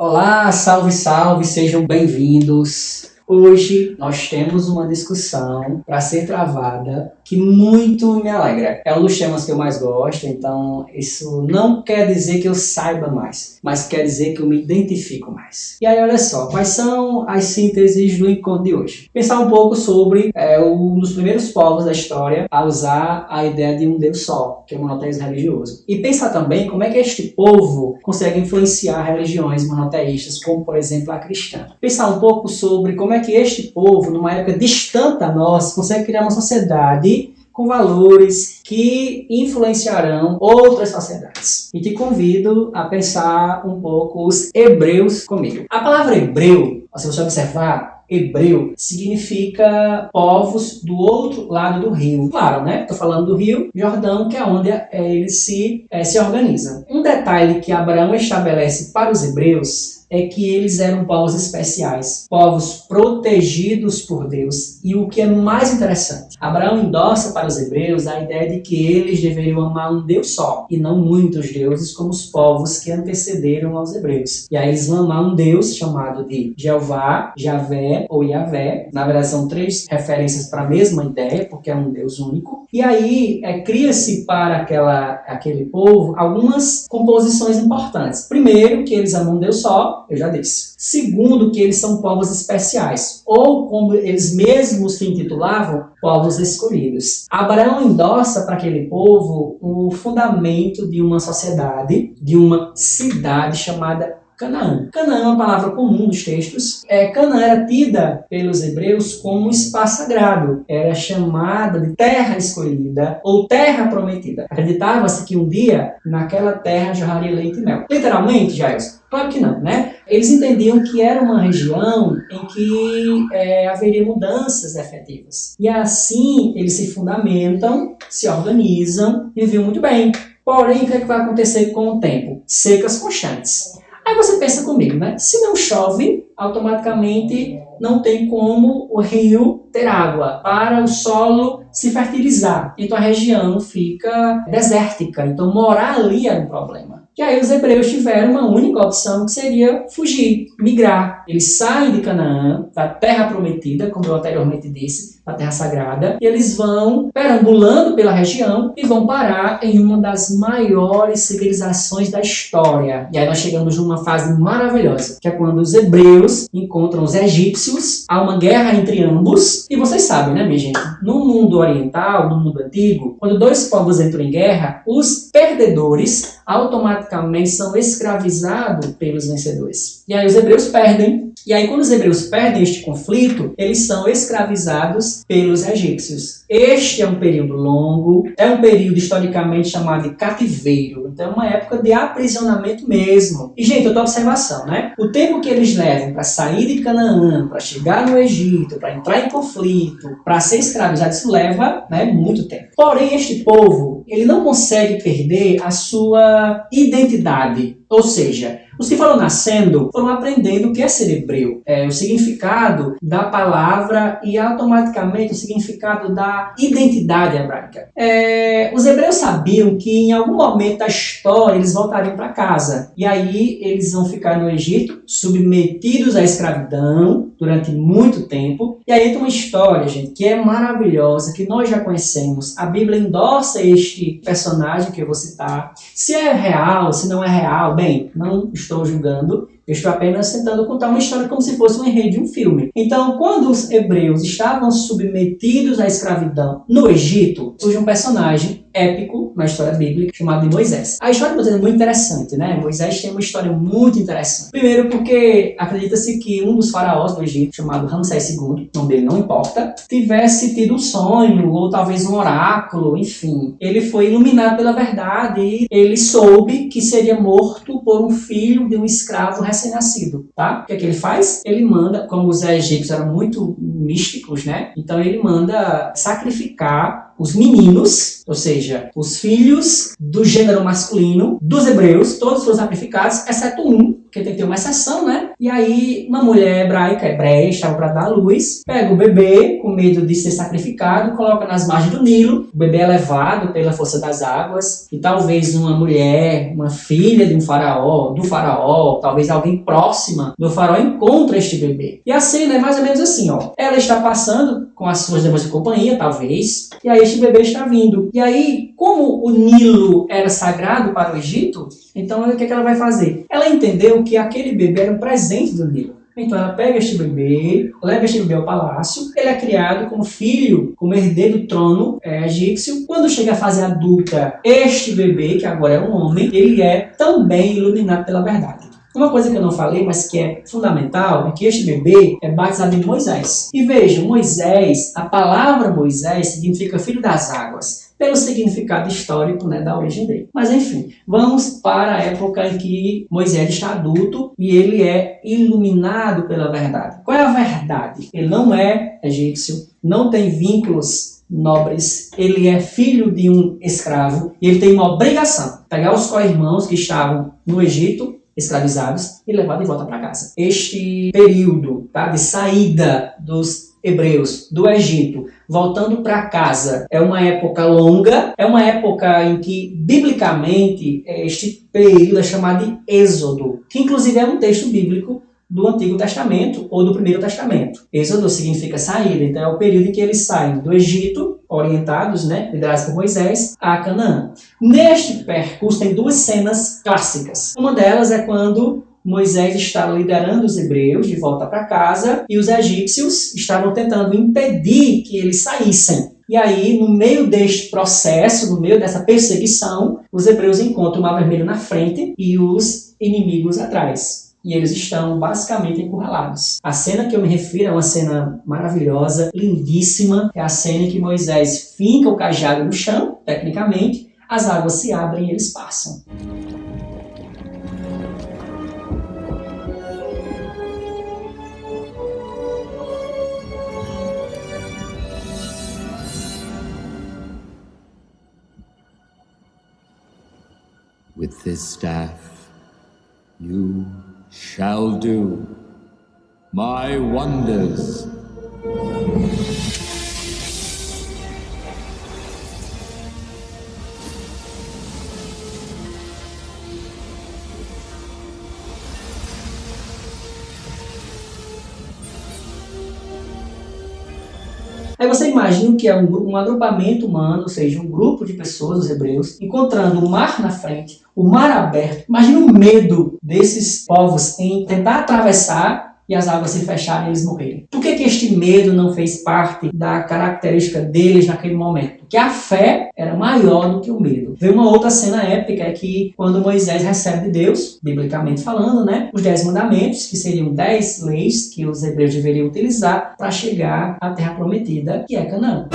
Olá, salve, salve, sejam bem-vindos. Hoje nós temos uma discussão para ser travada que muito me alegra. É um dos temas que eu mais gosto, então isso não quer dizer que eu saiba mais, mas quer dizer que eu me identifico mais. E aí, olha só, quais são as sínteses do encontro de hoje? Pensar um pouco sobre um dos primeiros povos da história a usar a ideia de um Deus só, que é o monoteísmo religioso. E pensar também como é que este povo consegue influenciar religiões monoteístas, como por exemplo a cristã. Pensar um pouco sobre como é que este povo, numa época distante da nossa, consegue criar uma sociedade com valores que influenciarão outras sociedades. E te convido a pensar um pouco os hebreus comigo. A palavra hebreu, se você observar, hebreu significa povos do outro lado do rio. Claro, né? Estou falando do rio Jordão, que é onde eles se organizam. Um detalhe que Abraão estabelece para os hebreus é que eles eram povos especiais, povos protegidos por Deus. E o que é mais interessante, Abraão endossa para os hebreus a ideia de que eles deveriam amar um Deus só, e não muitos deuses como os povos que antecederam aos hebreus. E aí eles vão amar um Deus chamado de Jeová, Javé ou Yavé. Na verdade são três referências para a mesma ideia, porque é um Deus único. E aí cria-se para aquele povo algumas composições importantes. Primeiro, que eles amam um Deus só, eu já disse. Segundo, que eles são povos especiais, ou como eles mesmos se intitulavam, povos escolhidos. Abraão endossa para aquele povo o fundamento de uma sociedade, de uma cidade chamada Canaã. Canaã é uma palavra comum dos textos. Canaã era tida pelos hebreus como um espaço sagrado. Era chamada de terra escolhida ou terra prometida. Acreditava-se que um dia naquela terra jorraria leite e mel. Literalmente, Jairus? Claro que não, né? Eles entendiam que era uma região em que haveria mudanças efetivas. E assim eles se fundamentam, se organizam e viviam muito bem. Porém, o que é que vai acontecer com o tempo? Secas constantes. Aí você pensa comigo, né? Se não chove, automaticamente não tem como o rio ter água para o solo se fertilizar. Então a região fica desértica. Então morar ali era um problema. E aí os hebreus tiveram uma única opção que seria fugir, migrar. Eles saem de Canaã, da terra prometida, como eu anteriormente disse, da terra sagrada, e eles vão perambulando pela região e vão parar em uma das maiores civilizações da história. E aí nós chegamos numa fase maravilhosa, que é quando os hebreus encontram os egípcios, há uma guerra entre ambos, e vocês sabem, né, minha gente? No mundo oriental, no mundo antigo, quando dois povos entram em guerra, os perdedores automaticamente são escravizados pelos vencedores. E aí os hebreus perdem. E aí quando os hebreus perdem este conflito, eles são escravizados pelos egípcios. Este é um período longo, é um período historicamente chamado de cativeiro. Então é uma época de aprisionamento mesmo. E, gente, outra observação, né? O tempo que eles levam para sair de Canaã, para chegar no Egito, para entrar em conflito, para ser escravizado, isso leva, né, muito tempo. Porém, este povo, ele não consegue perder a sua identidade. Ou seja, os que foram nascendo foram aprendendo o que é ser hebreu, o significado da palavra e automaticamente o significado da identidade hebraica. Os hebreus sabiam que em algum momento da história eles voltariam para casa. E aí eles vão ficar no Egito, submetidos à escravidão durante muito tempo. E aí entra uma história, gente, que é maravilhosa, que nós já conhecemos. A Bíblia endossa este personagem que eu vou citar. Se é real, se não é real, bem, não estou julgando, eu estou apenas tentando contar uma história como se fosse um enredo de um filme. Então, quando os hebreus estavam submetidos à escravidão no Egito, surge um personagem épico na história bíblica chamado de Moisés. A história de Moisés é muito interessante, né? Moisés tem uma história muito interessante. Primeiro porque acredita-se que um dos faraós do Egito, chamado Ramsés II, o nome dele não importa, tivesse tido um sonho ou talvez um oráculo, enfim. Ele foi iluminado pela verdade e ele soube que seria morto por um filho de um escravo recém-nascido, tá? O que é que ele faz? Ele manda, como os egípcios eram muito místicos, né? Então ele manda sacrificar os meninos, ou seja, os filhos do gênero masculino dos hebreus, todos foram sacrificados, exceto um, porque tem que ter uma exceção, né? E aí, uma mulher hebraica, hebreia, estava para dar à luz, pega o bebê, com medo de ser sacrificado, coloca nas margens do Nilo, o bebê é levado pela força das águas, e talvez uma mulher, uma filha de um faraó, do faraó, talvez alguém próxima do faraó encontra este bebê. E a cena é mais ou menos assim, ó. Ela está passando com as suas irmãs de companhia, talvez, e aí este bebê está vindo. E aí, como o Nilo era sagrado para o Egito, então o que ela vai fazer? Ela entendeu que aquele bebê era um presente do Nilo. Então ela pega este bebê, leva este bebê ao palácio, ele é criado como filho, como herdeiro do trono egípcio. Quando chega à fase adulta, este bebê, que agora é um homem, ele é também iluminado pela verdade. Uma coisa que eu não falei, mas que é fundamental, é que este bebê é batizado em Moisés. E veja, Moisés, a palavra Moisés significa filho das águas, pelo significado histórico, né, da origem dele. Mas enfim, vamos para a época em que Moisés está adulto e ele é iluminado pela verdade. Qual é a verdade? Ele não é egípcio, não tem vínculos nobres, ele é filho de um escravo e ele tem uma obrigação, pegar os co-irmãos que estavam no Egito, escravizados, e levar de volta para casa. Este período, tá, de saída dos hebreus do Egito, voltando para casa, é uma época longa, é uma época em que, biblicamente, este período é chamado de Êxodo, que inclusive é um texto bíblico do Antigo Testamento ou do Primeiro Testamento. Êxodo significa saída, então é o período em que eles saem do Egito, orientados, né, liderados por Moisés, a Canaã. Neste percurso tem duas cenas clássicas. Uma delas é quando Moisés estava liderando os hebreus de volta para casa e os egípcios estavam tentando impedir que eles saíssem. E aí, no meio deste processo, no meio dessa perseguição, os hebreus encontram o Mar Vermelho na frente e os inimigos atrás. E eles estão basicamente encurralados. A cena que eu me refiro é uma cena maravilhosa, lindíssima. É a cena em que Moisés finca o cajado no chão, tecnicamente, as águas se abrem e eles passam. With this staff, you shall do my wonders. Aí você imagina que é um agrupamento humano, ou seja, um grupo de pessoas, os hebreus, encontrando o mar na frente, o mar aberto. Imagina o medo desses povos em tentar atravessar e as águas se fecharem e eles morrerem. Por que este medo não fez parte da característica deles naquele momento? Porque a fé era maior do que o medo. Vem uma outra cena épica, é que quando Moisés recebe de Deus, biblicamente falando, né, os 10 mandamentos, que seriam 10 leis que os hebreus deveriam utilizar para chegar à terra prometida, que é Canaã.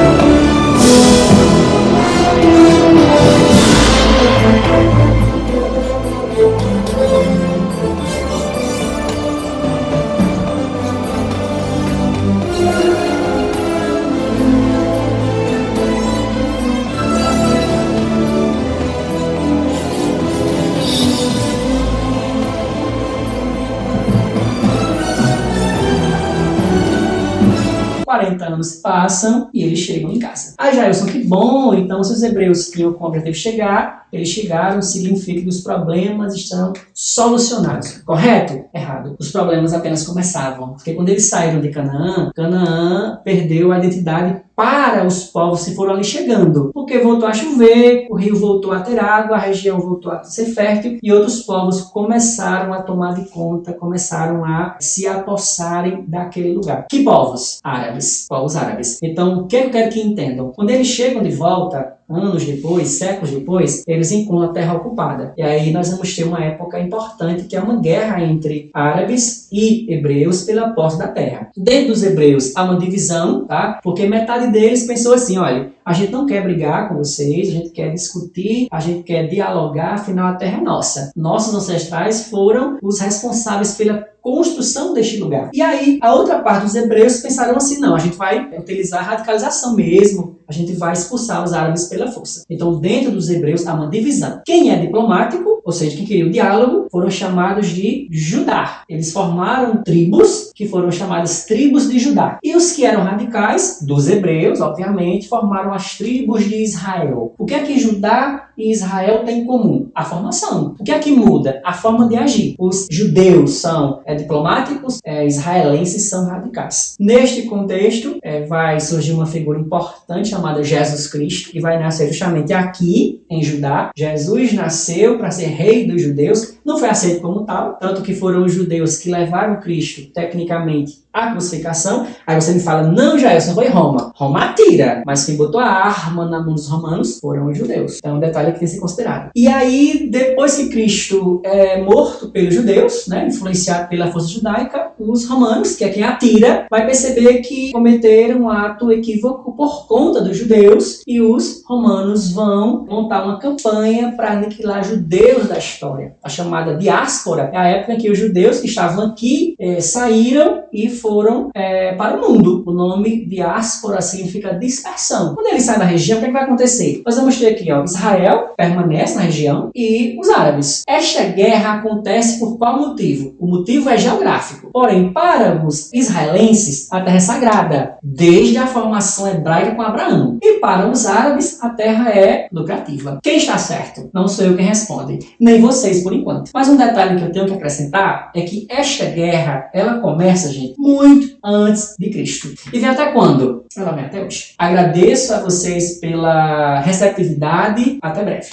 Anos passam e eles chegam em casa. Ah, Jailson, que bom! Então, se os hebreus tinham como objetivo chegar, eles chegaram, significa que os problemas estão solucionados. Correto? Errado. Os problemas apenas começavam. Porque quando eles saíram de Canaã, Canaã perdeu a identidade para os povos que foram ali chegando. Porque voltou a chover, o rio voltou a ter água, a região voltou a ser fértil e outros povos começaram a tomar de conta, começaram a se apossarem daquele lugar. Que povos? Árabes. Povos árabes. Então, o que eu quero que entendam? Quando eles chegam de volta, anos depois, séculos depois, eles encontram a terra ocupada. E aí nós vamos ter uma época importante, que é uma guerra entre árabes e hebreus pela posse da terra. Dentro dos hebreus há uma divisão, tá? Porque metade deles pensou assim, olha, a gente não quer brigar com vocês, a gente quer discutir, a gente quer dialogar, afinal a terra é nossa. Nossos ancestrais foram os responsáveis pela construção deste lugar. E aí, a outra parte dos hebreus pensaram assim, não, a gente vai utilizar a radicalização mesmo, a gente vai expulsar os árabes pela força. Então, dentro dos hebreus há uma divisão. Quem é diplomático, ou seja, quem queria o diálogo, foram chamados de Judá. Eles formaram tribos que foram chamadas tribos de Judá. E os que eram radicais, dos hebreus, obviamente, formaram as tribos de Israel. O que é que Judá e Israel têm em comum? A formação. O que é que muda? A forma de agir. Os judeus são diplomáticos, israelenses são radicais. Neste contexto, vai surgir uma figura importante chamada Jesus Cristo, que vai nascer justamente aqui, em Judá. Jesus nasceu para ser rei dos judeus, não foi aceito como tal, tanto que foram os judeus que levaram Cristo, tecnicamente, à crucificação. Aí você me fala, não, Jair, não foi Roma. Roma atira, mas quem botou a arma na mão dos romanos foram os judeus. Então é um detalhe que tem que ser considerado. E aí, depois que Cristo é morto pelos judeus, né, influenciado pela força judaica, os romanos, que é quem atira, vai perceber que cometeram um ato equívoco por conta dos judeus, e os romanos vão montar uma campanha para aniquilar judeus da história. A chamada diáspora é a época em que os judeus que estavam aqui saíram e foram para o mundo. O nome diáspora significa dispersão. Quando eles saem da região, o que vai acontecer? Nós vamos ter aqui, Israel permanece na região e os árabes. Esta guerra acontece por qual motivo? O motivo é geográfico. Porém, para os israelenses, a terra é sagrada, desde a formação hebraica com Abraão. E para os árabes, a terra é lucrativa. Quem está certo? Não sou eu quem responde, nem vocês por enquanto. Mas um detalhe que eu tenho que acrescentar é que esta guerra, ela começa, gente, muito antes de Cristo. E vem até quando? Ela vem até hoje. Agradeço a vocês pela receptividade. Até breve.